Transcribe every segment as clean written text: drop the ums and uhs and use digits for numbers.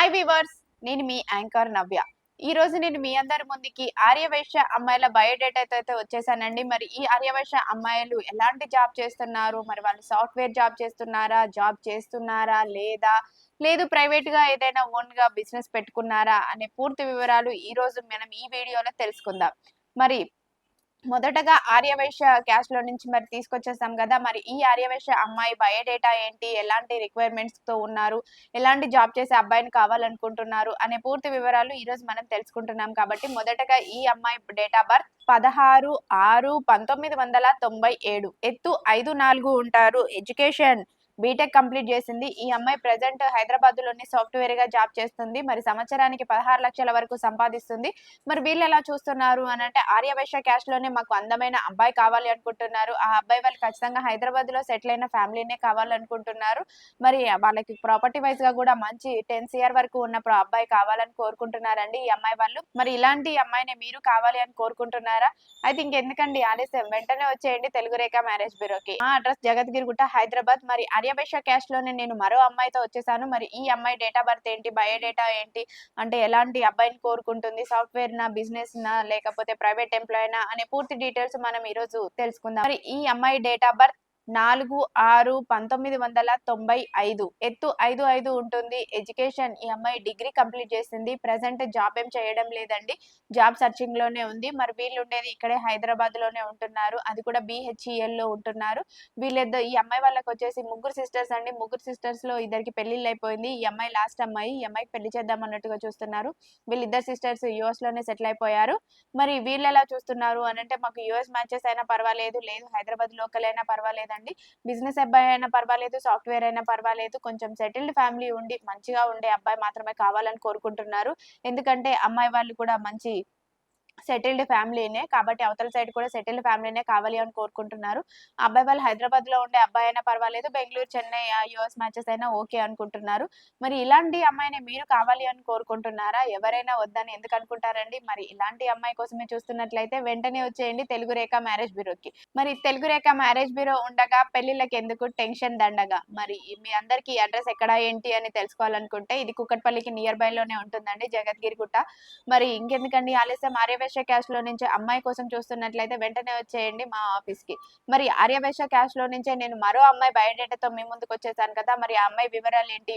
Hi weavers, నేను మీ anchor నవ్య. ఈ రోజు నేను మీ అందరి ముందుకి ఆర్యవైశ్య అమ్మాయిల బయోడేటాతో అయితే వచ్చేసానండి. మరి ఈ ఆర్యవైశ్య అమ్మాయిలు ఎలాంటి జాబ్ చేస్తున్నారు, మరి వాళ్ళు సాఫ్ట్వేర్ జాబ్ చేస్తున్నారా, జాబ్ చేస్తున్నారా లేదా, లేదు ప్రైవేట్ గా ఏదైనా ఓన్ గా బిజినెస్ పెట్టుకున్నారా అనే పూర్తి వివరాలు ఈ రోజు మనం ఈ వీడియోలో తెలుసుకుందాం. మరి మొదటగా ఆర్యవైశ్య క్యాస్ట్ లో నుంచి మరి తీసుకొచ్చేసాం కదా. మరి ఈ ఆర్యవైశ్య అమ్మాయి బయోడేటా ఏంటి, ఎలాంటి రిక్వైర్మెంట్స్ తో ఉన్నారు, ఎలాంటి జాబ్ చేసే అబ్బాయిని కావాలనుకుంటున్నారు అనే పూర్తి వివరాలు ఈ రోజు మనం తెలుసుకుంటున్నాం. కాబట్టి మొదటగా ఈ అమ్మాయి డేట్ ఆఫ్ బర్త్ 16/6/1997, ఎత్తు 5'4" ఉంటారు, ఎడ్యుకేషన్ బీటెక్ కంప్లీట్ చేసింది. ఈ అమ్మాయి ప్రెసెంట్ హైదరాబాద్ లోని సాఫ్ట్వేర్ గా జాబ్ చేస్తుంది. మరి సంవత్సరానికి 16 లక్షల వరకు సంపాదిస్తుంది. మరి వీళ్ళు ఎలా చూస్తున్నారు అని అంటే, ఆర్యవైశ్య క్యాస్ట్ లోనే మాకు అందమైన అబ్బాయి కావాలి అనుకుంటున్నారు. ఆ అబ్బాయి వాళ్ళు ఖచ్చితంగా హైదరాబాద్ లో సెటిల్ అయిన ఫ్యామిలీనే కావాలనుకుంటున్నారు. మరి వాళ్ళకి ప్రాపర్టీ వైజ్ గా కూడా మంచి 10 CR వరకు ఉన్న అబ్బాయి కావాలని కోరుకుంటున్నారండి ఈ అమ్మాయి వాళ్ళు. మరి ఇలాంటి అమ్మాయిని మీరు కావాలి అని కోరుకుంటున్నారా? అయితే ఇంకెందుకండి ఆలస్యం, వెంటనే వచ్చేయండి తెలుగు రేఖ మ్యారేజ్ బ్యూరోకి. మా అడ్రస్ జగద్గిరిగుట్ట, హైదరాబాద్. మరి ఆర్యవైశ్య క్యాస్ట్ లోనే నేను మరో అమ్మాయితో వచ్చేసాను. మరి ఈ అమ్మాయి డేట్ ఆఫ్ బర్త్ ఏంటి, బయోడేటా ఏంటి, అంటే ఎలాంటి అబ్బాయిని కోరుకుంటుంది, సాఫ్ట్వేర్ నా, బిజినెస్ నా, లేకపోతే ప్రైవేట్ ఎంప్లాయ్ నా అనే పూర్తి డీటెయిల్స్ మనం ఈ రోజు తెలుసుకుందాం. మరి ఈ అమ్మాయి డేట్ ఆఫ్ బర్త్ 4/6/1995, ఎత్తు 5'5" ఉంటుంది, ఎడ్యుకేషన్ ఈ అమ్మాయి డిగ్రీ కంప్లీట్ చేసింది. ప్రెసెంట్ జాబ్ ఏం చేయడం లేదండి, జాబ్ సర్చింగ్ లోనే ఉంది. మరి వీళ్ళు ఉండేది ఇక్కడే హైదరాబాద్ లోనే ఉంటున్నారు, అది కూడా BHEL లో ఉంటున్నారు. వీళ్ళిద్దరు, ఈ అమ్మాయి వాళ్ళకి వచ్చేసి ముగ్గురు సిస్టర్స్ అండి. ముగ్గురు సిస్టర్స్ లో ఇద్దరికి పెళ్లిళ్ళు అయిపోయింది. ఈ అమ్మాయి లాస్ట్ అమ్మాయి, ఈ అమ్మాయికి పెళ్లి చేద్దాం అన్నట్టుగా చూస్తున్నారు. వీళ్ళిద్దరు సిస్టర్స్ US లోనే సెటిల్ అయిపోయారు. మరి వీళ్ళు ఎలా చూస్తున్నారు అని అంటే, మాకు US మ్యాచెస్ అయినా పర్వాలేదు, లేదు హైదరాబాద్ లోకల్ అయినా పర్వాలేదండి, బిజినెస్ అబ్బాయి అయినా పర్వాలేదు, సాఫ్ట్వేర్ అయినా పర్వాలేదు, కొంచెం సెటిల్డ్ ఫ్యామిలీ ఉండి మంచిగా ఉండే అబ్బాయి మాత్రమే కావాలని కోరుకుంటున్నారు. ఎందుకంటే అమ్మాయి వాళ్ళు కూడా మంచి సెటిల్డ్ ఫ్యామిలీనే కాబట్టి, అవతల సైడ్ కూడా సెటిల్డ్ ఫ్యామిలీనే కావాలి అని కోరుకుంటున్నారు. అబ్బాయి వాళ్ళు హైదరాబాద్ లో ఉండే అబ్బాయి అయినా పర్వాలేదు, బెంగళూరు, చెన్నై, US మ్యాచెస్ అయినా ఓకే అనుకుంటున్నారు. మరి ఇలాంటి అమ్మాయిని మీరు కావాలి అని కోరుకుంటున్నారా? ఎవరైనా వద్దని ఎందుకు అనుకుంటారండి? మరి ఇలాంటి అమ్మాయి కోసమే చూస్తున్నట్లయితే వెంటనే వచ్చేయండి తెలుగు రేఖ మ్యారేజ్ బ్యూరోకి. మరి తెలుగు రేఖ మ్యారేజ్ బ్యూరో ఉండగా పెళ్లిళ్ళకి ఎందుకు టెన్షన్ దండగా. మరి మీ అందరికి అడ్రస్ ఎక్కడ ఏంటి అని తెలుసుకోవాలనుకుంటే, ఇది కుకట్పల్లికి నియర్ బై లోనే ఉంటుందండి, జగద్గిరిగుట్ట. మరి ఇంకెందుకండి ఆలస్యం, ఆర్యవైశ్య క్యాస్ట్ లో నుంచి అమ్మాయి కోసం చూస్తున్నట్లయితే వెంటనే వచ్చేయండి మా ఆఫీస్ కి. మరి ఆర్యవైశ్య క్యాస్ట్ లో నుంచే నేను మరో అమ్మాయి బయోడేటాతో మీ ముందుకు వచ్చేసాను కదా. మరి ఆ అమ్మాయి వివరాలు ఏంటి,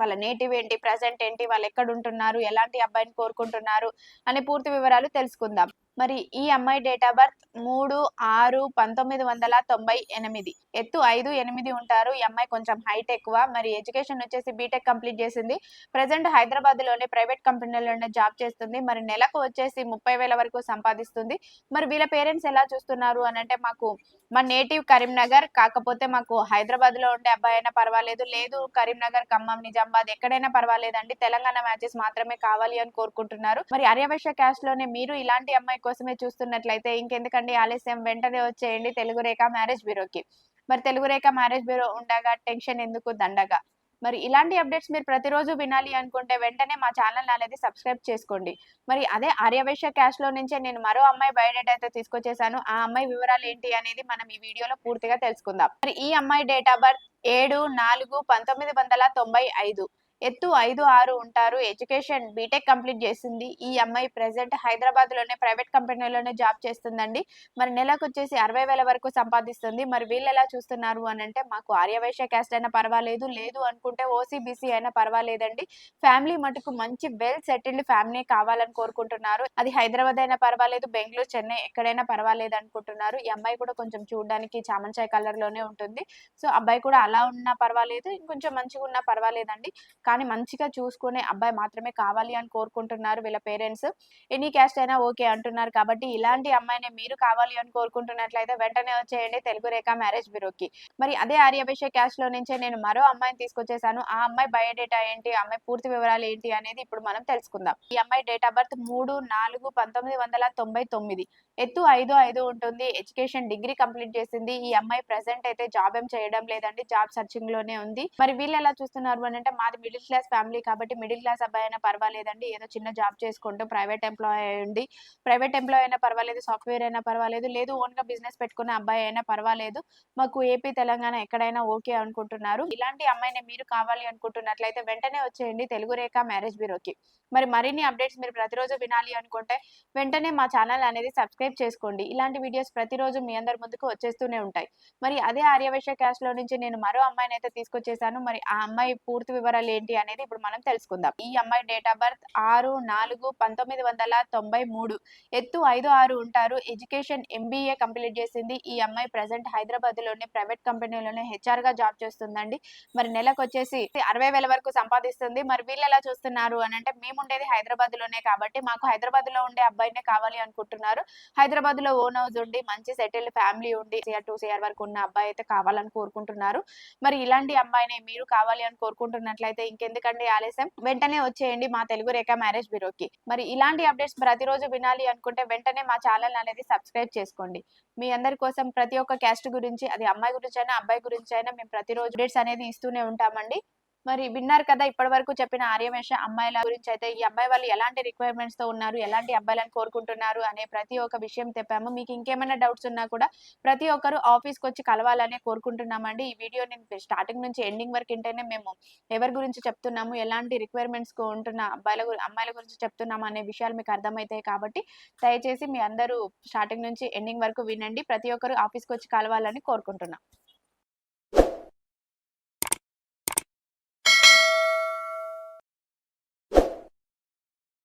వాళ్ళ నేటివ్ ఏంటి, ప్రెసెంట్ ఏంటి, వాళ్ళు ఎక్కడ ఉంటున్నారు, ఎలాంటి అబ్బాయిని కోరుకుంటున్నారు అనే పూర్తి వివరాలు తెలుసుకుందాం. మరి ఈ అమ్మాయి డేట్ ఆఫ్ బర్త్ 3/6/1998, ఎత్తు 5'8" ఉంటారు. ఈ అమ్మాయి కొంచెం హైట్ ఎక్కువ. మరి ఎడ్యుకేషన్ వచ్చేసి బీటెక్ కంప్లీట్ చేసింది. ప్రెసెంట్ హైదరాబాద్ లోనే ప్రైవేట్ కంపెనీలోనే జాబ్ చేస్తుంది. మరి నెలకు వచ్చేసి 30,000 వరకు సంపాదిస్తుంది. మరి వీళ్ళ పేరెంట్స్ ఎలా చూస్తున్నారు అని అంటే, మాకు మా నేటివ్ కరీంనగర్, కాకపోతే మాకు హైదరాబాద్ లో ఉండే అబ్బాయి అయినా పర్వాలేదు, లేదు కరీంనగర్, ఖమ్మం, నిజామాబాద్ ఎక్కడైనా పర్వాలేదండి, తెలంగాణ మ్యాచెస్ మాత్రమే కావాలి అని కోరుకుంటున్నారు. మరి ఆర్యవైశ్య క్యాస్ట్ లోనే మీరు ఇలాంటి అమ్మాయి కోసమే చూస్తున్నట్లయితే ఇంకెందుకండి ఆలస్యం, వెంటనే వచ్చేయండి తెలుగు రేఖ మ్యారేజ్ బ్యూరోకి. మరి తెలుగు రేఖ మ్యారేజ్ బ్యూరో ఉండగా టెన్షన్ ఎందుకు దండగా. మరి ఇలాంటి అప్డేట్స్ మీరు ప్రతిరోజు వినాలి అనుకుంటే వెంటనే మా ఛానల్ అనేది సబ్స్క్రైబ్ చేసుకోండి. మరి అదే ఆర్యవైశ్య క్యాస్ట్ లో నుంచే నేను మరో అమ్మాయి బయోడేటా అయితే తీసుకొచ్చేసాను. ఆ అమ్మాయి వివరాలు ఏంటి అనేది మనం ఈ వీడియోలో పూర్తిగా తెలుసుకుందాం. మరి ఈ అమ్మాయి డేట్ ఆఫ్ బర్త్ 7/4/1995, ఎత్తు 5'6" ఉంటారు, ఎడ్యుకేషన్ బీటెక్ కంప్లీట్ చేసింది. ఈ అమ్మాయి ప్రెసెంట్ హైదరాబాద్ లోనే ప్రైవేట్ కంపెనీలోనే జాబ్ చేస్తుందండి. మరి నెలకు వచ్చేసి 60,000 వరకు సంపాదిస్తుంది. మరి వీళ్ళు ఎలా చూస్తున్నారు అని అంటే, మాకు ఆర్యవైశ్య క్యాస్ట్ అయినా పర్వాలేదు, లేదు అనుకుంటే OCBC అయినా పర్వాలేదండి, ఫ్యామిలీ మటుకు మంచి వెల్ సెటిల్డ్ ఫ్యామిలీ కావాలని కోరుకుంటున్నారు. అది హైదరాబాద్ అయినా పర్వాలేదు, బెంగళూరు, చెన్నై ఎక్కడైనా పర్వాలేదు అనుకుంటున్నారు. ఈ అమ్మాయి కూడా కొంచెం చూడడానికి చామంచాయ్ కలర్ లోనే ఉంటుంది. సో అబ్బాయి కూడా అలా ఉన్నా పర్వాలేదు, ఇంకొంచెం మంచిగా ఉన్నా పర్వాలేదండి, కానీ మంచిగా చూసుకునే అబ్బాయి మాత్రమే కావాలి అని కోరుకుంటున్నారు వీళ్ళ పేరెంట్స్. ఎనీ క్యాస్ట్ అయినా ఓకే అంటున్నారు. కాబట్టి ఇలాంటి అమ్మాయిని మీరు కావాలి అని కోరుకుంటున్నట్లయితే వెంటనే వచ్చేయండి తెలుగు రేఖ మ్యారేజ్ బ్యూరోకి. మరి అదే ఆర్యవైశ్య క్యాస్ట్ లో నుంచే నేను మరో అమ్మాయిని తీసుకొచ్చేసాను. ఆ అమ్మాయి బయోడేటా ఏంటి, ఆ అమ్మాయి పూర్తి వివరాలు ఏంటి అనేది ఇప్పుడు మనం తెలుసుకుందాం. ఈ అమ్మాయి డేట్ ఆఫ్ బర్త్ 3/4/1999, ఎత్తు 5'5" ఉంటుంది, ఎడ్యుకేషన్ డిగ్రీ కంప్లీట్ చేసింది. ఈ అమ్మాయి ప్రెసెంట్ అయితే జాబ్ ఏం చేయడం లేదండి, జాబ్ సర్చింగ్ లోనే ఉంది. మరి వీళ్ళు ఎలా చూస్తున్నారు అని అంటే, మాది మిడిల్ క్లాస్ ఫ్యామిలీ కాబట్టి మిడిల్ క్లాస్ అబ్బాయి అయినా పర్వాలేదండి. ఏదో చిన్న జాబ్ చేసుకుంటూ ప్రైవేట్ ఎంప్లాయీ అయ్యుండి, ప్రైవేట్ ఎంప్లాయీ అయినా పర్వాలేదు, సాఫ్ట్‌వేర్ అయినా పర్వాలేదు, లేదు ఓన్‌గా బిజినెస్ పెట్టుకున్న అబ్బాయి అయినా పర్వాలేదు. మాకు ఏపీ, తెలంగాణ ఎక్కడైనా ఓకే అనుకుంటున్నారు. ఇలాంటి అమ్మాయిని మీరు కావాలి అనుకుంటున్నట్లయితే వెంటనే వచ్చేయండి తెలుగు రేఖ మ్యారేజ్ బ్యూరోకి. మరి మరిన్ని అప్డేట్స్ మీరు ప్రతిరోజు వినాలి అనుకుంటే వెంటనే మా ఛానల్ అనేది సబ్స్క్రైబ్ చేసుకోండి. ఇలాంటి వీడియోస్ ప్రతిరోజు మీ అందరి ముందుకు వచ్చేస్తూనే ఉంటాయి. మరి అదే ఆర్యవైశ్య క్యాస్ట్‌లో నుంచి నేను మరో అమ్మాయినైతే తీసుకొచ్చేసాను. మరి ఆ అమ్మాయి పూర్తి వివరాలేంటి అనేది ఇప్పుడు మనం తెలుసుకుందాం. ఈ అమ్మాయి డేట్ ఆఫ్ బర్త్ 6/4/1993. ఎత్తు 5'6" ఉంటారు. ఎడ్యుకేషన్ ఎంబీఏ కంప్లీట్ చేసింది. ఈ అమ్మాయి ప్రెజెంట్ హైదరాబాద్‌లోని ప్రైవేట్ కంపెనీలోనే హెచ్ఆర్‌గా జాబ్ చేస్తుందండి. మరి నెలకొచ్చేసి 60,000 వరకు సంపాదిస్తుంది. మరి వీళ్ళెలా చూస్తున్నారు అనంటే మేముండేది హైదరాబాద్‌లోనే కాబట్టి మాకు హైదరాబాద్‌లో ఉండే అబ్బాయినే కావాలి అనుకుంటున్నారు. హైదరాబాద్‌లో ఓన్ హౌస్ ఉండి, మంచి సెటిల్డ్ ఫ్యామిలీ ఉండి, సీఆర్ 2 సీఆర్ వరకు ఉన్న అబ్బాయి అయితే కావాలని కోరుకుంటున్నారు. మరి ఇలాంటి అమ్మాయినే మీరు కావాలి అని కోరుకుంటున్నట్లయితే ఇంకెందుకండి ఆలస్యం? వెంటనే వచ్చేయండి మా తెలుగు రేఖ మ్యారేజ్ బ్యూరోకి. మరి ఇలాంటి అప్డేట్స్ ప్రతిరోజు వినాలి అనుకుంటే వెంటనే మా ఛానల్ అనేది సబ్స్క్రైబ్ చేసుకోండి. మీ అందరి కోసం ప్రతి ఒక్క క్యాస్ట్ గురించి, అది అమ్మాయి గురించైనా, అబ్బాయి గురించైనా మేము ప్రతిరోజు అప్డేట్స్ అనేది ఇస్తూనే ఉంటామండి. మరి విన్నారు కదా! ఇప్పటివరకు చెప్పిన ఆర్యవేశ అమ్మాయిల గురించయితే, ఈ అబ్బాయి వాళ్ళు ఎలాంటి రిక్వైర్‌మెంట్స్‌తో ఉన్నారు, ఎలాంటి అబ్బాయిలను కోరుకుంటున్నారు అనే ప్రతి ఒక్క విషయం చెప్పాము. మీకు ఇంకేమైనా డౌట్స్ ఉన్నా కూడా ప్రతి ఒక్కరు ఆఫీస్‌కొచ్చి కలవాలనే కోరుకుంటున్నామండి. ఈ వీడియో నేను స్టార్టింగ్ నుంచి ఎండింగ్ వరకు ఇంటేనే మేము ఎవరి గురించి చెప్తున్నాము, ఎలాంటి రిక్వైర్‌మెంట్స్‌కు ఉంటున్న అమ్మాయిల గురించి చెప్తున్నాము అనే విషయాలు మీకు అర్థమైతాయి కాబట్టి, దయచేసి మీ అందరూ స్టార్టింగ్ నుంచి ఎండింగ్ వరకు వినండి. ప్రతి ఒక్కరు ఆఫీస్‌కొచ్చి కలవాలని కోరుకుంటున్నాం.